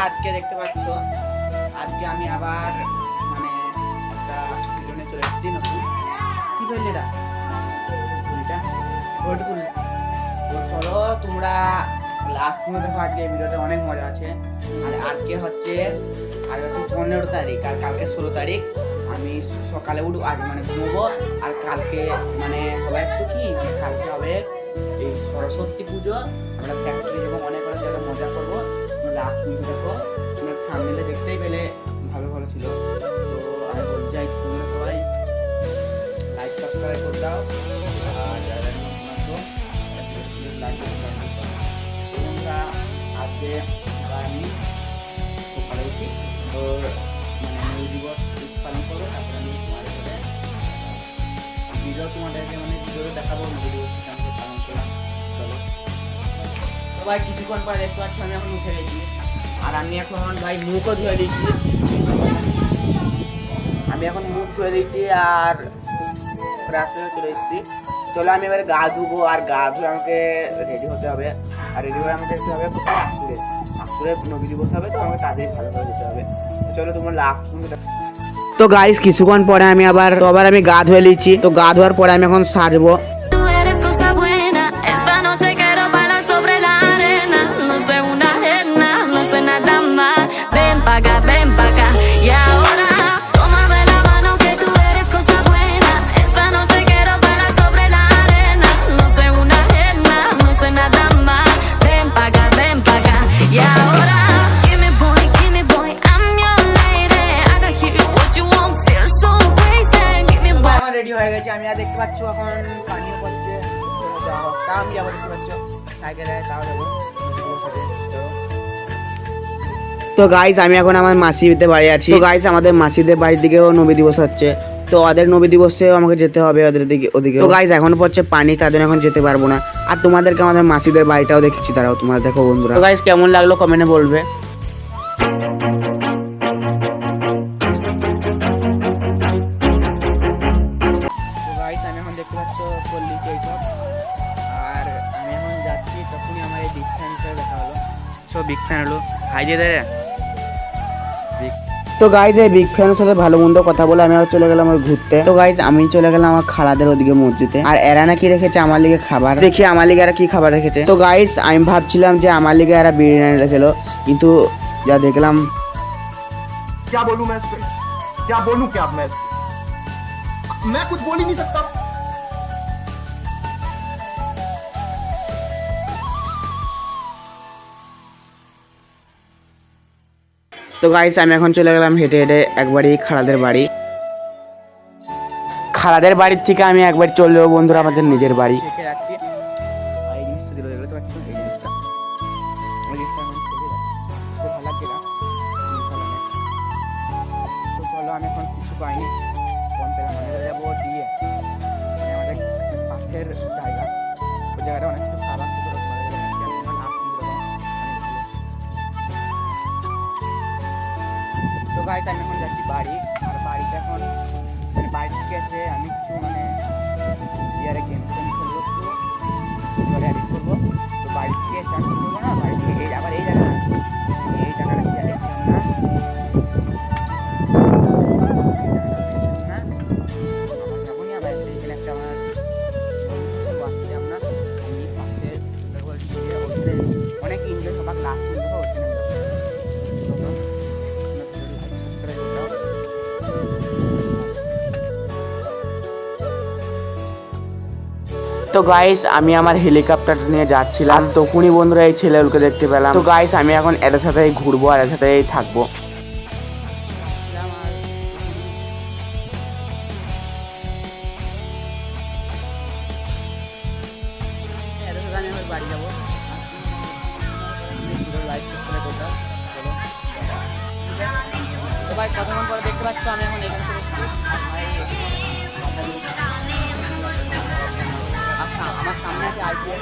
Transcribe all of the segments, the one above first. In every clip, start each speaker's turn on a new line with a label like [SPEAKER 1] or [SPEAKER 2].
[SPEAKER 1] আজকে দেখতে পাচ্ছ, আজকে আমি আবার মানে একটা ভিডিও নিয়ে চলে এসেছি নতুন। কি বললি এটা তো চলো তোমরা লাস্ট পর্যন্ত দেখো। আজকে এই ভিডিওতে অনেক মজা আছে। আর আজকে হচ্ছে 15 তারিখ আর কালকে 16 তারিখ। আমি সকালে উঠবো, আজ মানে ঘুমবো। আর কালকে মানে হবে একটু কি, কালকে হবে এই সরস্বতী পুজো। আমরা ফ্যাক্টরি এবং অনেক অনেক জায়গায় মজা করবো। লাস্ট পর্যন্ত দেখো, তোমরা থাম্বনেলে দেখতেই পেলে ভালো ভালো ছিল। তো আমি বলতে চাই তোমরা সবাই লাইক সাবস্ক্রাইব করে দাও। আর যারা নতুন আসো লাইক সাবস্ক্রাইব করো। তোমরা আজকে আমি সকালে উঠি, তো মানে নৌ দিবস পালন করবো। তারপরে আমি তোমাদের সাথে ভিডিও তোমাদেরকে মানে ভিডিও দেখাবো নৌ দিবস কেমন পালন করলাম। চলো তো ভাই, কিছুক্ষণ পরে দেখতে পাচ্ছি আমি এখন উঠে গেছি। আর আমি এখন ভাই মুখও ধুয়ে দিয়েছি। আমি এখন মুখ ধুয়ে দিয়েছি আর ফ্রেশ হয়ে চলে এসেছি। চলো আমি এবারে গা ধুবো। আর গা ধুয়ে আমাকে রেডি হতে হবে। আর রেডি হয়ে আমাকে যেতে হবে কোথায়, আসলে নবী দিবস হবে, তো আমাকে তাড়াতাড়ি ভালো করে যেতে হবে। চলো তোমরা লাস্ট। তো গাইস কিছুক্ষণ পরে আমি আবার আমি গা ধুয়ে নিয়েছি। তো গা ধোয়ার পরে আমি এখন সাজবো। রেডি হয়ে গেছে আমি। আর দেখতে পাচ্ছ এখন পানিও পড়ছে। তা আমি যাবো, দেখতে পাচ্ছ সাইকেলে, তাও যাবো। তো গাইস আমি এখন আমার মাসিদের বাড়ি আছি। তো গাইস আমাদের মাসিদের বাড়ির দিকেও নবী দিবস হচ্ছে। তো ওদের নবী দিবসেও আমাকে যেতে হবে ওদের দিকে, ওদিকে। তো গাইস এখন পড়ছে পানি, তাদের এখন যেতে পারবো না। আর তোমাদেরকে আমাদের মাসিদের বাড়িটাও দেখেছি, তারাও তোমরা দেখো বন্ধুরা। তো গাইস কেমন লাগলো কমেন্টে বলবে। আমি এখন দেখতে পাচ্ছ পল্লীতে এইসব। আর আমি এখন যাচ্ছি, তখনই আমার এই বিগ ফ্যান হিসেবে দেখা হলো। সব বিগ ফ্যান হলো, হাই দিয়ে দেয়। তো গাইজ এই বিগ ফ্যানের সাথে ভালো মন্দ কথা বলে আমি চলে গেলাম ওই ঘুরতে। তো গাইজ আমি চলে গেলাম আমার খালাদের ওদিকে মসজিদে। আর এরা নাকি রেখেছে আমার লিগে খাবার, দেখি আমার লিগে এরা কি খাবার রেখেছে। তো গাইজ আমি ভাবছিলাম যে আমার লিগে এরা বিরিয়ানি রেখেলো, কিন্তু যা দেখলাম
[SPEAKER 2] मैं कुछ बोल ही नहीं सकता।
[SPEAKER 1] তো গাইস আমি এখন চলে গেলাম হেঁটে হেঁটে একবারই খালাদের বাড়ি। খালাদের বাড়ির থেকে আমি একবার চলে যাবো বন্ধুরা আমাদের নিজের বাড়ি। চলো আমি এখন কিছু পাইনি, কম পেলাম। মানে যাবো দিয়ে আমাদের পাশের জায়গা, ওই জায়গাটা অনেক কিছু সাবান। তো গাইস আমি এখন যাচ্ছি বাড়ি। আর বাড়িতে এখন মানে বাড়ি থেকে এসে আমি কিছু মানে ইয়ারে গেম খেলবো, একটু এডিট করবো। তো বাড়ি থেকে এসে আমি করবো না, বাড়ি থেকে আবার এই জায়গাটা কি দেখছিলাম না, যখনই আবার এখানে একটা আমার আসছিলাম না, আমি পাশে অনেক এনজয় সবার লাস্ট পর্যন্ত ওখানে। তো গাইস আমি আমার হেলিকপ্টার নিয়ে যাচ্ছিলাম, তখনই বন্ধুরা এই ছেলেগুলোকে দেখতে পেলাম। তো গাইস আমি এখন এদের সাথেই ঘুরবো আর এর সাথেই থাকবো। বাড়ি যাবো, তো ভাই কতক্ষণ পরে দেখতে পাচ্ছ আমি এখন এখান থেকে আমার সামনে আছে আইপিএল।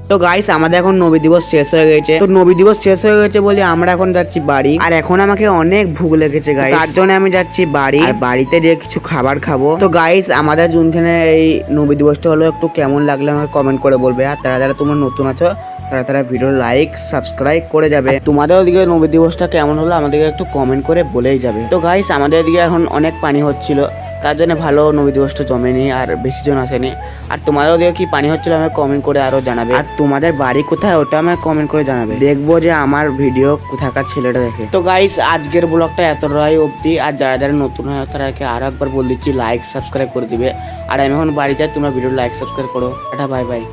[SPEAKER 1] তো গাইস আমাদের এখন নবী দিবস শেষ হয়ে গেছে। তো নবী দিবস শেষ হয়ে গেছে বলে আমরা এখন যাচ্ছি বাড়ি। আর এখন আমাকে অনেক ভুক লেগেছে গাইস, তার জন্য আমি যাচ্ছি বাড়ি। আর বাড়িতে গিয়ে কিছু খাবার খাবো। তো গাইস আমাদের জুনখানে এই নবী দিবসটা হলো একটু কেমন লাগলো আমাকে কমেন্ট করে বলবে। আর তারা যারা তোমরা নতুন আছো তারা ভিডিও লাইক সাবস্ক্রাইব করে যাবে। তোমাদের ওদিকে নবী দিবসটা কেমন হলো আমাদেরকে একটু কমেন্ট করে বলেই যাবে। তো গাইস আমাদের এদিকে এখন অনেক পানি হচ্ছিল, তার জন্য ভালো নবী দিবসটা জমেনি আর বেশি জন আসেনি। আর তোমাদের ওদিকে কি পানি হচ্ছিল আমাকে কমেন্ট করে আরো জানাবে। আর তোমাদের বাড়ি কোথায় ওটা আমাকে কমেন্ট করে জানাবে, দেখবো যে আমার ভিডিও কোথাকার ছেলেটা দেখে। তো গাইস আজকের ব্লগটা এতটাই অবধি। আর যারা যারা নতুন হয় তারাকে আর একবার বলে দিচ্ছি লাইক সাবস্ক্রাইব করে দিবে। আর আমি এখন বাড়ি যাই, তোমরা ভিডিও লাইক সাবস্ক্রাইব করো। এটা বাই বাই।